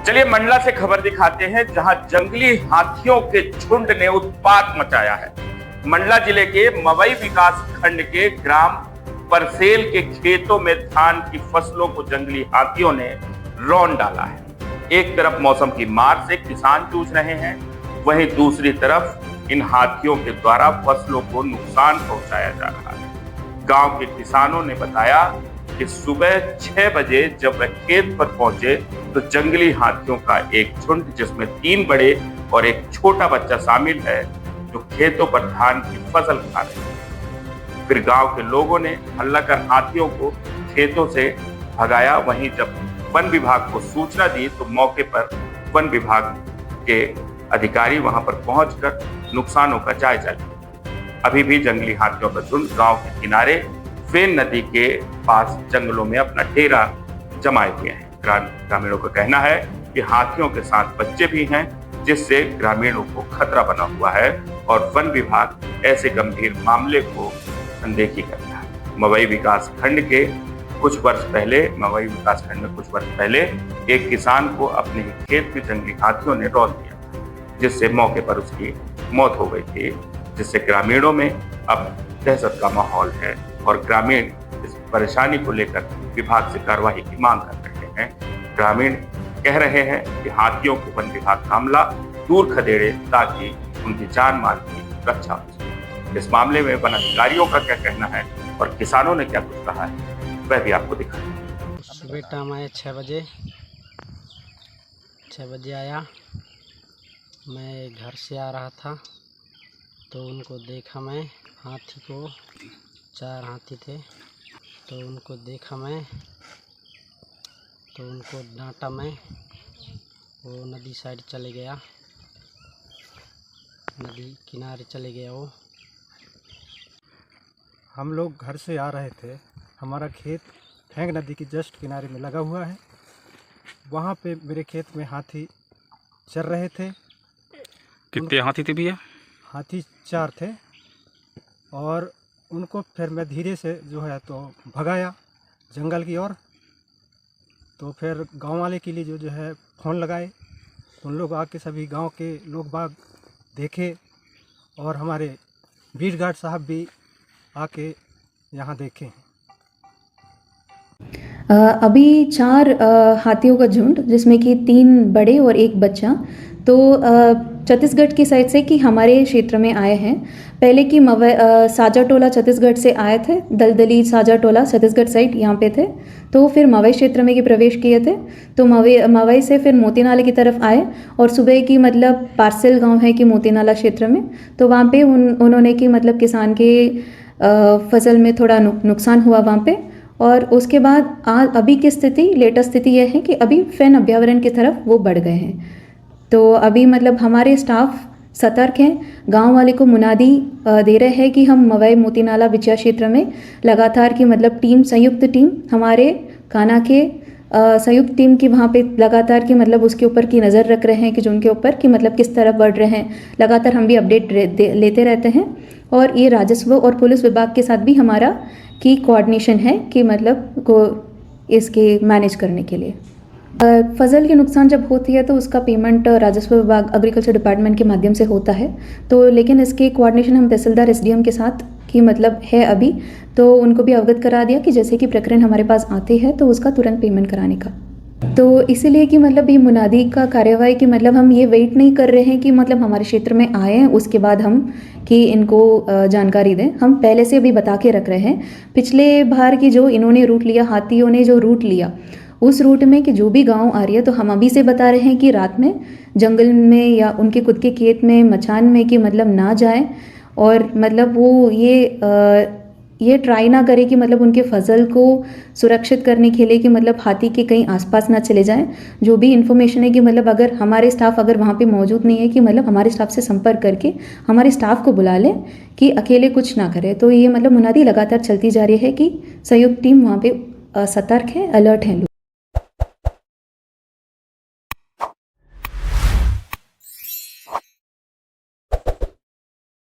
चलिए मंडला से खबर दिखाते हैं, जहां जंगली हाथियों के झुंड ने उत्पात मचाया है। मंडला जिले के मवई विकास खंड के ग्राम परसेल के खेतों में धान की फसलों को जंगली हाथियों ने रौंद डाला है। एक तरफ मौसम की मार से किसान जूझ रहे हैं, वहीं दूसरी तरफ इन हाथियों के द्वारा फसलों को नुकसान पहुंचाया जा रहा है। गांव के किसानों ने बताया कि सुबह 6 बजे जब वह खेत पर पहुंचे तो जंगली हाथियों का एक झुंड, जिसमें 3 बड़े और एक छोटा बच्चा शामिल है, जो खेतों पर धान की फसल खा रहे हैं। फिर गांव के लोगों ने हल्ला कर हाथियों को खेतों से भगाया। वहीं जब वन विभाग को सूचना दी तो मौके पर वन विभाग के अधिकारी वहां पर पहुंचकर नुकसानों का जायजा लिया। अभी भी जंगली हाथियों का झुंड गांव के किनारे फेन नदी के पास जंगलों में अपना डेरा जमाए हुए हैं। ग्रामीणों का कहना है कि हाथियों के साथ बच्चे भी हैं, जिससे ग्रामीणों को खतरा बना हुआ है और वन विभाग ऐसे गंभीर मामले को अनदेखी करता है। मवई विकास खंड में कुछ वर्ष पहले एक किसान को अपने ही खेत में जंगली हाथियों ने रौंद दिया, जिससे मौके पर उसकी मौत हो गई थी, जिससे ग्रामीणों में अब दहशत का माहौल है और ग्रामीण इस परेशानी को लेकर विभाग से कार्रवाई की मांग कर रहे हैं। ग्रामीण कह रहे हैं कि हाथियों को वन विभाग मामला दूर खदेड़े ताकि उनकी जान माल की रक्षा हो सके। इस मामले में वन अधिकारियों का क्या कहना है और किसानों ने क्या कुछ कहा है, वह भी आपको दिखाएं। सुबह टाइम आया 6 बजे आया। मैं घर से आ रहा था तो उनको देखा मैं, हाथी को 4 हाथी थे, तो उनको देखा मैं, तो उनको डांटा मैं। वो नदी साइड चले गया, नदी किनारे चले गया वो। हम लोग घर से आ रहे थे, हमारा खेत फेंग नदी की जस्ट किनारे में लगा हुआ है। वहाँ पे मेरे खेत में हाथी चर रहे थे। कितने हाथी थे भैया? हाथी 4 थे और उनको फिर मैं धीरे से जो है तो भगाया जंगल की ओर। तो फिर गांव वाले के लिए जो है फ़ोन लगाए, उन लोग आके सभी गांव के लोग बाग देखे और हमारे बीट गार्ड साहब भी आके यहाँ देखे। अभी 4 हाथियों का झुंड, जिसमें कि 3 बड़े और 1 बच्चा, तो छत्तीसगढ़ की साइड से कि हमारे क्षेत्र में आए हैं। पहले कि साजा टोला छत्तीसगढ़ से आए थे, दलदली साजा टोला छत्तीसगढ़ साइड यहाँ पे थे, तो फिर मवई क्षेत्र में कि प्रवेश किए थे। तो मवई से फिर मोती नाले की तरफ आए और सुबह की मतलब पार्सेल गांव है कि मोती नाला क्षेत्र में, तो वहाँ पे उन्होंने कि मतलब किसान के फसल में थोड़ा नुकसान हुआ वहाँ पे। और उसके बाद अभी की स्थिति, लेटेस्ट स्थिति यह है कि अभी फेन अभ्यारण्य की तरफ वो बढ़ गए हैं। तो अभी मतलब हमारे स्टाफ सतर्क हैं, गांव वाले को मुनादी दे रहे हैं कि हम मवई मोती नाला बिछिया क्षेत्र में लगातार की मतलब संयुक्त टीम हमारे काना के संयुक्त टीम की वहाँ पे लगातार की मतलब उसके ऊपर की नज़र रख रहे हैं कि जो उनके ऊपर कि मतलब किस तरफ बढ़ रहे हैं। लगातार हम भी अपडेट लेते रहते हैं और ये राजस्व और पुलिस विभाग के साथ भी हमारा की कोऑर्डिनेशन है कि मतलब को इसके मैनेज करने के लिए। फसल के नुकसान जब होती है तो उसका पेमेंट राजस्व विभाग एग्रीकल्चर डिपार्टमेंट के माध्यम से होता है, तो लेकिन इसके कोऑर्डिनेशन हम तहसीलदार एसडीएम के साथ की मतलब है अभी, तो उनको भी अवगत करा दिया कि जैसे कि प्रकरण हमारे पास आते हैं तो उसका तुरंत पेमेंट कराने का। तो इसीलिए कि मतलब ये मुनादी का कार्यवाही कि मतलब हम ये वेट नहीं कर रहे हैं कि मतलब हमारे क्षेत्र में आए हैं उसके बाद हम कि इनको जानकारी दें। हम पहले से भी बता के रख रहे हैं। पिछले बार की जो इन्होंने रूट लिया, हाथियों ने जो रूट लिया, उस रूट में कि जो भी गांव आ रही है तो हम अभी से बता रहे हैं कि रात में जंगल में या उनके खुद के खेत में मचान में कि मतलब ना जाएं और मतलब वो ये ट्राई ना करें कि मतलब उनके फसल को सुरक्षित करने के लिए कि मतलब हाथी के कहीं आसपास ना चले जाएं। जो भी इन्फॉर्मेशन है कि मतलब अगर हमारे स्टाफ अगर वहाँ पे मौजूद नहीं है कि मतलब हमारे स्टाफ से संपर्क करके हमारे स्टाफ को बुला लें कि अकेले कुछ ना करें। तो ये मतलब मुनादी लगातार चलती जा रही है कि संयुक्त टीम वहाँ पे सतर्क है, अलर्ट है लोग।